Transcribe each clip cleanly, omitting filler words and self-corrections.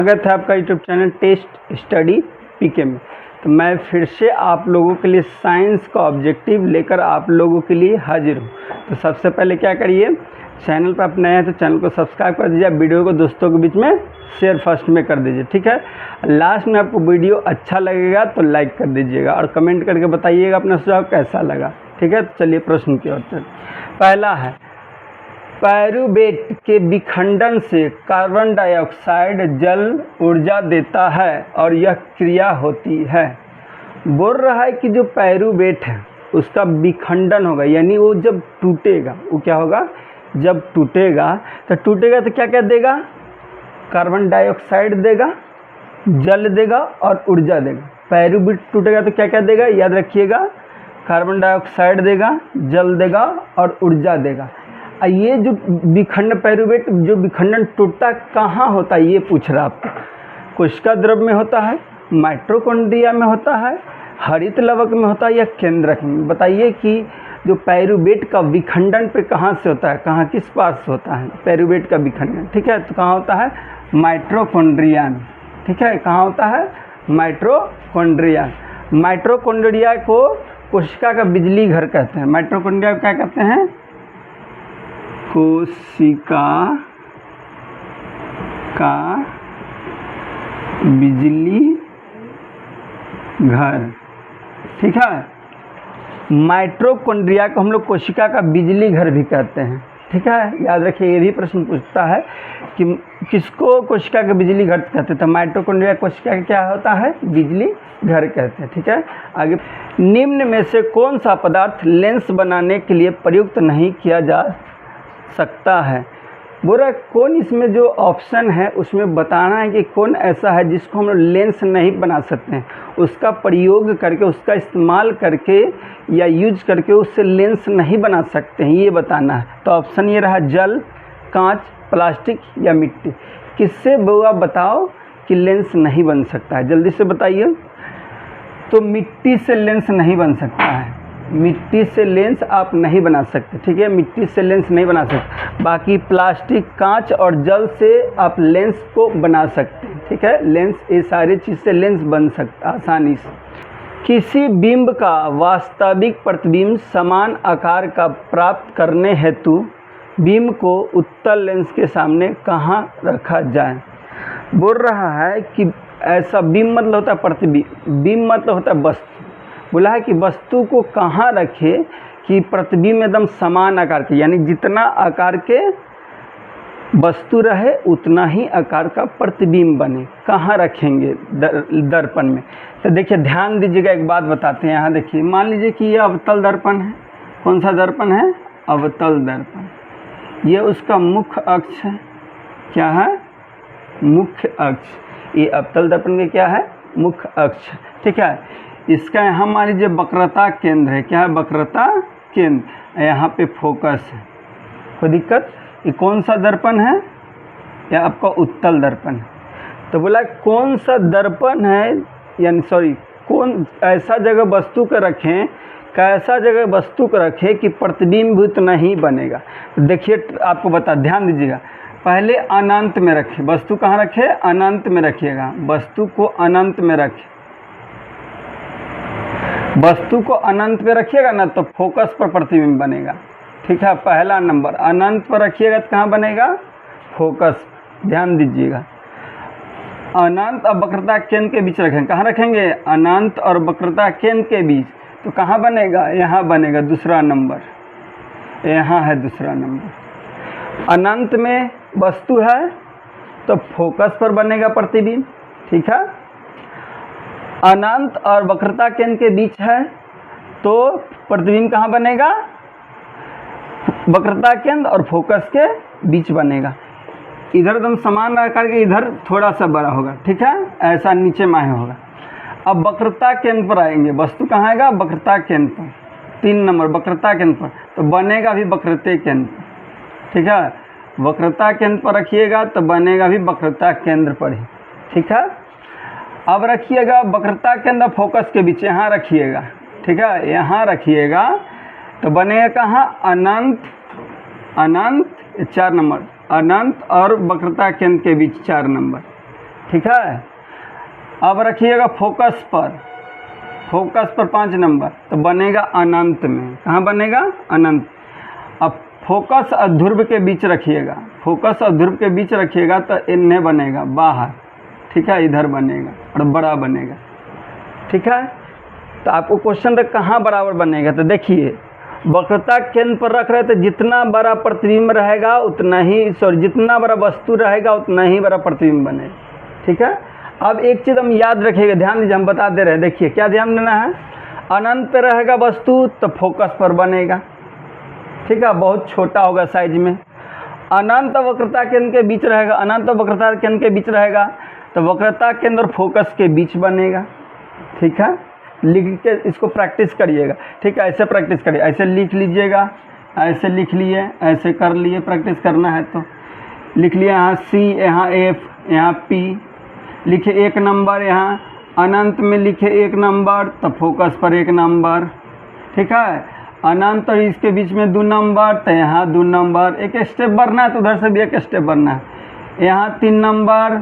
स्वागत है आपका यूट्यूब चैनल टेस्ट स्टडी पीके में। तो मैं फिर से आप लोगों के लिए साइंस का ऑब्जेक्टिव लेकर आप लोगों के लिए हाजिर हूँ। तो सबसे पहले क्या करिए, चैनल पर आप नए हैं तो चैनल को सब्सक्राइब कर दीजिए, वीडियो को दोस्तों के बीच में शेयर फर्स्ट में कर दीजिए, ठीक है। लास्ट में आपको वीडियो अच्छा लगेगा तो लाइक कर दीजिएगा और कमेंट करके बताइएगा अपना सुझाव कैसा लगा, ठीक है। तो चलिए प्रश्न की ओर चलते। पहला है, पायरुवेट के विखंडन से कार्बन डाइऑक्साइड जल ऊर्जा देता है और यह क्रिया होती है। बोल रहा है कि जो पायरुवेट है उसका विखंडन होगा, यानी वो जब टूटेगा, वो क्या होगा, जब टूटेगा तो क्या क्या देगा, कार्बन डाइऑक्साइड देगा, जल देगा और ऊर्जा देगा। पायरुवेट टूटेगा तो क्या क्या देगा, याद रखिएगा, कार्बन डाइऑक्साइड देगा, जल देगा और ऊर्जा देगा। ये जो विखंड पायरुवेट जो विखंडन टूटता कहाँ होता है, ये पूछ रहा आपको। कोशिका द्रव में होता है, माइटोकॉन्ड्रिया में होता है, हरित लवक में होता है या केंद्रक में। बताइए कि जो पायरुवेट का विखंडन पे कहाँ से होता है, कहाँ किस पास से होता है पायरुवेट का विखंडन, ठीक है। तो कहाँ होता है, माइटोकॉन्ड्रिया में, ठीक है। कहाँ होता है, माइटोकॉन्ड्रिया। माइटोकॉन्ड्रिया को कोशिका का बिजली घर कहते हैं। माइटोकॉन्ड्रिया को क्या कहते हैं, कोशिका का बिजली घर, ठीक है। माइटोकॉन्ड्रिया को हम लोग कोशिका का बिजली घर भी कहते हैं, ठीक है। याद रखिए, ये भी प्रश्न पूछता है कि किसको कोशिका का बिजली घर कहते हैं। तो माइटोकॉन्ड्रिया कोशिका का क्या होता है, बिजली घर कहते हैं, ठीक है। आगे, निम्न में से कौन सा पदार्थ लेंस बनाने के लिए प्रयुक्त नहीं किया जा सकता है। बोला कौन, इसमें जो ऑप्शन है उसमें बताना है कि कौन ऐसा है जिसको हम लोग लेंस नहीं बना सकते हैं, उसका प्रयोग करके, उसका इस्तेमाल करके या यूज करके उससे लेंस नहीं बना सकते हैं, ये बताना है। तो ऑप्शन ये रहा, जल, कांच, प्लास्टिक या मिट्टी। किससे बुआ बताओ कि लेंस नहीं बन सकता है, जल्दी से बताइए। तो मिट्टी से लेंस नहीं बन सकता है, मिट्टी से लेंस आप नहीं बना सकते, ठीक है। मिट्टी से लेंस नहीं बना सकते। बाकी प्लास्टिक, कांच और जल से आप लेंस को बना सकते हैं, ठीक है। लेंस, ये सारी चीज़ से लेंस बन सकता आसानी से। किसी बिंब का वास्तविक प्रतिबिंब समान आकार का प्राप्त करने हेतु बिंब को उत्तल लेंस के सामने कहाँ रखा जाए। बोल रहा है कि ऐसा बिंब मतलब होता है प्रतिबिंब, बिंब मतलब होता है वस्तु। बोला है कि वस्तु को कहाँ रखे कि प्रतिबिंब एकदम समान आकार के, यानी जितना आकार के वस्तु रहे उतना ही आकार का प्रतिबिंब बने। कहाँ रखेंगे, दर्पण में। तो देखिए ध्यान दीजिएगा, एक बात बताते हैं। यहाँ देखिए, मान लीजिए कि ये अवतल दर्पण है। कौन सा दर्पण है, अवतल दर्पण। ये उसका मुख्य अक्ष है, क्या है, मुख्य अक्ष। ये अवतल दर्पण के क्या है, मुख्य अक्ष, ठीक है। इसका यहाँ मान लीजिए वक्रता केंद्र है, क्या है, वक्रता केंद्र। यहाँ पे फोकस है, कोई दिक्कत। ये कौन सा दर्पण है, या आपका उत्तल दर्पण है। तो बोला कौन सा दर्पण है, यानी सॉरी, कौन ऐसा जगह वस्तु को रखें, कैसा जगह वस्तु को रखें कि प्रतिबिंबित नहीं बनेगा। तो देखिए आपको बता, ध्यान दीजिएगा। पहले अनंत में रखें वस्तु, कहाँ रखे, अनंत में रखिएगा, वस्तु को अनंत में रखें। वस्तु को अनंत पे रखिएगा ना तो फोकस पर प्रतिबिंब बनेगा, ठीक है। पहला नंबर, अनंत पर रखिएगा तो कहाँ बनेगा, फोकस। ध्यान दीजिएगा, अनंत और वक्रता केंद्र के बीच रखेंगे। कहाँ रखेंगे, अनंत और वक्रता केंद्र के बीच। तो कहाँ बनेगा, यहाँ बनेगा दूसरा नंबर, यहाँ है दूसरा नंबर। अनंत में वस्तु है तो फोकस पर बनेगा प्रतिबिंब, ठीक है। अनंत और वक्रता केंद्र के बीच है तो प्रतिबिंब कहाँ बनेगा, वक्रता केंद्र और फोकस के बीच बनेगा। इधर एकदम समान आकार के, इधर थोड़ा सा बड़ा होगा, ठीक है, ऐसा नीचे में होगा। अब वक्रता केंद्र पर आएंगे, वस्तु कहाँ आएगा, वक्रता केंद्र पर। 3 नंबर वक्रता केंद्र पर, तो बनेगा भी वक्रता केंद्र, ठीक है। वक्रता केंद्र पर रखिएगा तो बनेगा भी वक्रता केंद्र पर ही, ठीक है। अब रखिएगा वक्रता केंद्र फोकस के बीच, यहाँ रखिएगा, ठीक है, यहाँ रखिएगा तो बनेगा कहाँ, अनंत, अनंत 4 नंबर, अनंत और वक्रता केंद्र के बीच 4 नंबर, ठीक है। अब रखिएगा फोकस पर 5 नंबर, तो बनेगा अनंत में। कहाँ बनेगा? अनंत। अब फोकस और ध्रुव के बीच रखिएगा, फोकस और ध्रुव के बीच रखिएगा तो इन्हें बनेगा बाहर, ठीक है, इधर बनेगा और बड़ा बनेगा, ठीक है। तो आपको क्वेश्चन तक कहाँ बराबर बनेगा, तो देखिए वक्रता केंद्र पर रख रहे थे, जितना बड़ा प्रतिबिंब रहेगा उतना ही, जितना बड़ा वस्तु रहेगा उतना ही बड़ा प्रतिबिंब बनेगा, ठीक है। अब एक चीज़ हम याद रखिएगा, ध्यान दीजिए, हम बता दे रहे हैं, देखिए क्या ध्यान देना है। अनंत पे रहेगा वस्तु तो फोकस पर बनेगा, ठीक है, बहुत छोटा होगा साइज में। अनंत वक्रता केंद्र के बीच रहेगा, अनंत वक्रता केंद्र के बीच रहेगा तो वक्रता केंद्र और फोकस के बीच बनेगा, ठीक है। लिख के इसको प्रैक्टिस करिएगा, ठीक है, ऐसे प्रैक्टिस करिए, ऐसे लिख लीजिएगा, ऐसे लिख लिए, ऐसे कर लिए, प्रैक्टिस करना है तो लिख लिए, यहाँ सी, यहाँ एफ, यहाँ पी, लिखे 1 नंबर, यहाँ अनंत में लिखे 1 नंबर तो फोकस पर 1 नंबर, ठीक है। अनंत और इसके बीच में 2 नंबर तो यहाँ 2 नंबर, एक स्टेप बढ़ना है तो उधर से भी एक स्टेप बढ़ना है। यहाँ 3 नंबर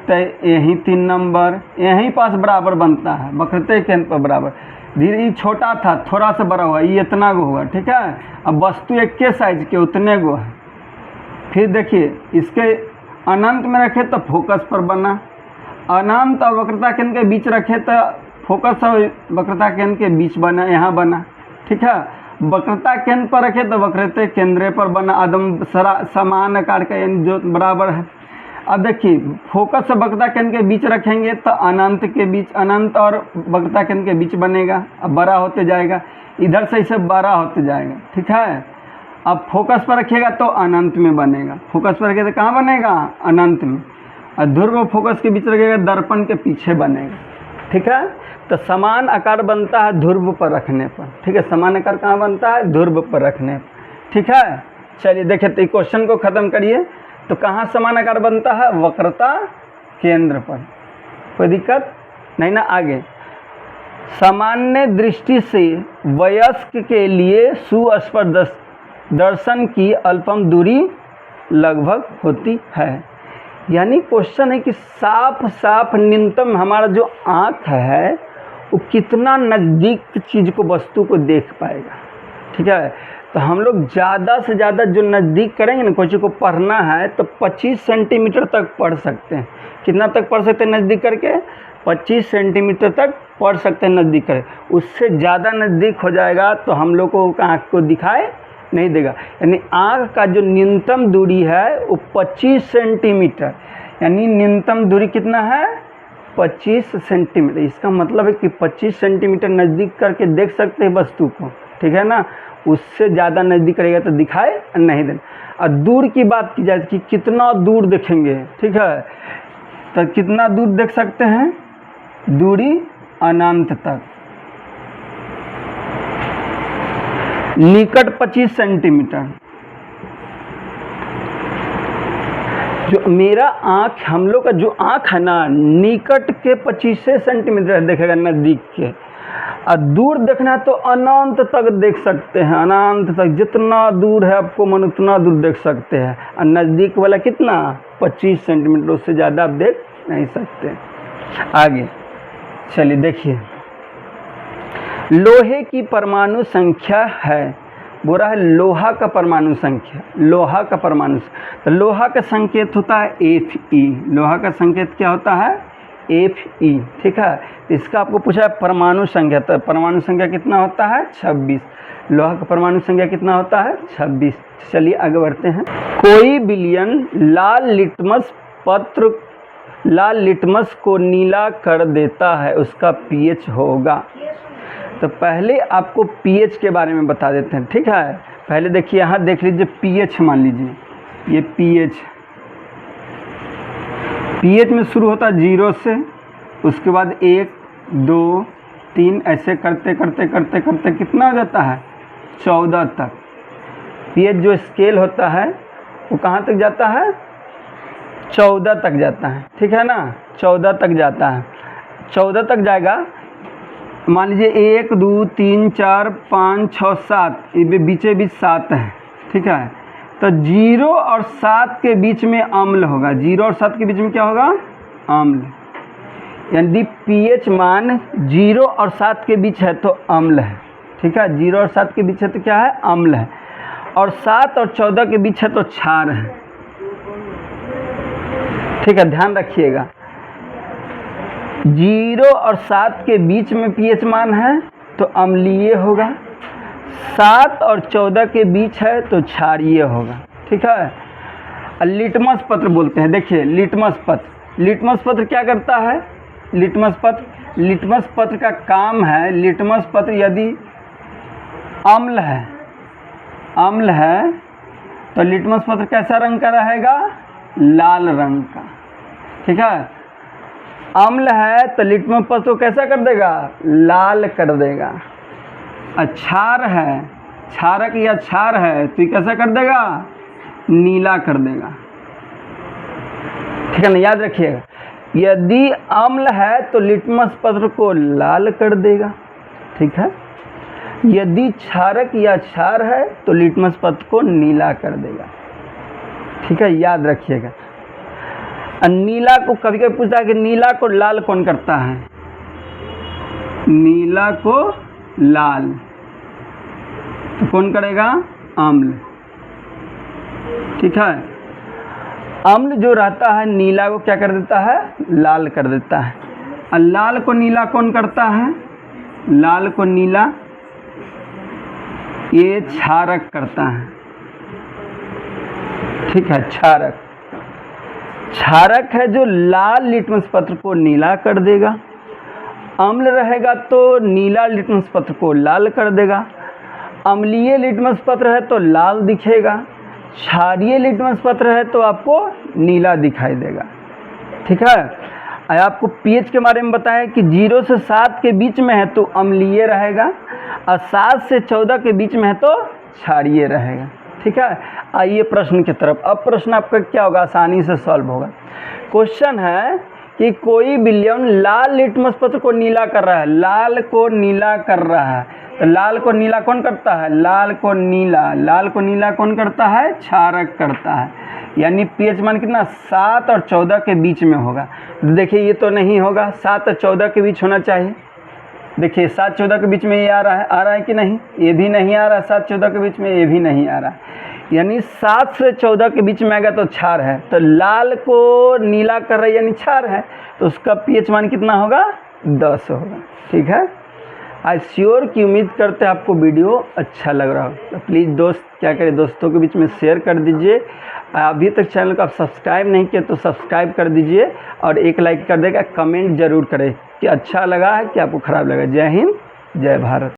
तो यहीं 3 नंबर, यहीं पास बराबर बनता है, वक्रता केंद्र पर बराबर। धीरे, ये छोटा था थोड़ा सा बड़ा हुआ, ये इतना गो हुआ, ठीक है। अब वस्तु एक के साइज के उतने गो है। फिर देखिए इसके अनंत में रखे तो फोकस पर बना, अनंत और वक्रता केंद्र के बीच रखे तो फोकस और वक्रता केंद्र के बीच बना, यहाँ बना, ठीक है। वक्रता केंद्र पर रखे तो वक्रता केंद्र पर बना, आदम समान आकार का, यानी जो बराबर है। अब देखिए फोकस और वक्रता केंद्र के बीच रखेंगे तो अनंत के बीच, अनंत और वक्रता केंद्र के बीच बनेगा, अब बड़ा होते जाएगा, इधर से इसे बड़ा होते जाएगा, ठीक है। अब फोकस पर रखिएगा तो अनंत में बनेगा, फोकस पर रखिएगा तो कहाँ बनेगा? अनंत में। और ध्रुव और फोकस के बीच रखिएगा दर्पण के पीछे बनेगा, ठीक है। तो समान आकार बनता है ध्रुव पर रखने पर, ठीक है, समान आकार कहाँ बनता है? ध्रुव पर रखने पर, ठीक है। चलिए देखिए, तो क्वेश्चन को ख़त्म करिए। तो कहाँ समान आकार बनता है? वक्रता केंद्र पर। कोई दिक्कत नहीं ना? आगे, सामान्य दृष्टि से वयस्क के लिए सुस्पष्ट दर्शन की अल्पम दूरी लगभग होती है। यानी क्वेश्चन है कि साफ साफ न्यूनतम हमारा जो आँख है वो कितना नज़दीक चीज़ को, वस्तु को देख पाएगा, ठीक है। तो हम लोग ज़्यादा से ज़्यादा जो नज़दीक करेंगे ना, कोई चीज़ को पढ़ना है तो 25 सेंटीमीटर तक पढ़ सकते हैं। कितना तक पढ़ सकते हैं नज़दीक करके? 25 सेंटीमीटर तक पढ़ सकते हैं नज़दीक करके। उससे ज़्यादा नज़दीक हो जाएगा तो हम लोग को आँख को दिखाई नहीं देगा। यानी आँख का जो न्यूनतम दूरी है वो 25 सेंटीमीटर, यानी न्यूनतम दूरी कितना है? 25 सेंटीमीटर। इसका मतलब है कि 25 सेंटीमीटर नज़दीक करके देख सकते हैं वस्तु को, ठीक है ना। उससे ज़्यादा नज़दीक करेगा तो दिखाई नहीं देना। और दूर की बात की जाए कि कितना दूर देखेंगे, ठीक है, तो कितना दूर देख सकते हैं? दूरी अनंत तक। निकट 25 सेंटीमीटर। जो मेरा आँख, हम लोग का जो आँख है ना, निकट के 25 सेंटीमीटर देखेगा नज़दीक के। और दूर देखना तो अनंत तक देख सकते हैं, अनंत तक, जितना दूर है आपको मन उतना दूर देख सकते हैं। और नज़दीक वाला कितना? 25 सेंटीमीटर, उससे ज़्यादा आप देख नहीं सकते। आगे चलिए देखिए, लोहे की परमाणु संख्या है, बोला है लोहा का परमाणु संख्या, लोहा का परमाणु। तो लोहा का संकेत होता है Fe, लोहा का संकेत क्या होता है? Fe, ठीक है। इसका आपको पूछा है परमाणु संख्या, तो परमाणु संख्या कितना होता है? 26। लोहा का परमाणु संख्या कितना होता है? 26। चलिए आगे बढ़ते हैं। कोई विलयन लाल लिटमस को नीला कर देता है, उसका pH होगा। तो पहले आपको pH के बारे में बता देते हैं, ठीक है। पहले देखिए, यहाँ देख लीजिए pH, मान लीजिए ये pH में शुरू होता है 0 से, उसके बाद 1 2 3 ऐसे करते करते करते करते कितना हो जाता है? 14 तक। pH जो स्केल होता है वो कहाँ तक जाता है? 14 तक जाता है, ठीक है ना। 14 तक जाता है, 14 तक जाएगा। मान लीजिए 1 2 3 4 5 6 7, ये बीचे बीच 7 है, ठीक है। तो 0 और 7 के बीच में अम्ल होगा, 0 और 7 के बीच में क्या होगा? अम्ल। यदि pH मान 0 और 7 के बीच है तो अम्ल है, ठीक है। 0 और 7 के बीच है तो क्या है, अम्ल है। और 7 और 14 के बीच है तो क्षार है, ठीक है, ध्यान रखिएगा। 0 और 7 के बीच में pH मान है तो अम्लीय होगा, 7 और 14 के बीच है तो क्षारीय होगा, ठीक है। लिटमस पत्र बोलते हैं, देखिए लिटमस पत्र, लिटमस पत्र क्या करता है, लिटमस पत्र का काम है, लिटमस पत्र यदि अम्ल है तो लिटमस पत्र कैसा रंग का रहेगा, लाल रंग का, ठीक है। अम्ल है तो लिटमस पत्र को कैसा कर देगा, लाल कर देगा। क्षार है, क्षारक या क्षार है तो ये कैसा कर देगा, नीला कर देगा, ठीक है ना, याद रखिएगा। यदि अम्ल है तो लिटमस पत्र को लाल कर देगा, ठीक है। यदि क्षारक या क्षार है तो लिटमस पत्र को नीला कर देगा, ठीक है, याद रखिएगा। नीला को कभी कभी पूछता है कि नीला को लाल कौन करता है, नीला को लाल तो कौन करेगा, अम्ल, ठीक है। अम्ल जो रहता है नीला को क्या कर देता है, लाल कर देता है। और लाल को नीला कौन करता है, लाल को नीला ये क्षारक करता है, ठीक है, क्षारक। क्षारक है जो लाल लिटमस पत्र को नीला कर देगा, अम्ल रहेगा तो नीला लिटमस पत्र को लाल कर देगा, अम्लीय लिटमस पत्र है तो लाल दिखेगा, क्षारीय लिटमस पत्र है तो आपको नीला दिखाई देगा, ठीक है। आपको pH के बारे में बताया कि 0 से 7 के बीच में है तो अम्लीय रहेगा और 7 से 14 के बीच में है तो क्षारीय रहेगा, ठीक है। आइए प्रश्न की तरफ। अब प्रश्न आपका क्या होगा, आसानी से सॉल्व होगा। क्वेश्चन है कि कोई विलयन लाल लिटमस पत्र को नीला कर रहा है, लाल को नीला कर रहा है, तो लाल को नीला कौन करता है, लाल को नीला कौन करता है, क्षारक करता है। यानी pH मान कितना, 7 और 14 के बीच में होगा। देखिए ये तो नहीं होगा, 7 और 14 के बीच होना चाहिए। देखिए 7-14 के बीच में ये आ रहा है कि नहीं, ये भी नहीं आ रहा, 7-14 के बीच में ये भी नहीं आ रहा। यानी 7 से 14 के बीच में आएगा तो क्षार है, तो लाल को नीला कर रहा है यानी क्षार है, तो उसका pH मान कितना होगा, 10 होगा, ठीक है। आई श्योर की उम्मीद करते हैं आपको वीडियो अच्छा लग रहा हो, तो प्लीज़ दोस्त क्या करें, दोस्तों के बीच में शेयर कर दीजिए। अभी तक चैनल को आप सब्सक्राइब नहीं किए तो सब्सक्राइब कर दीजिए और एक लाइक कर देगा, कमेंट जरूर करें कि अच्छा लगा है कि आपको ख़राब लगा। जय हिंद, जय भारत।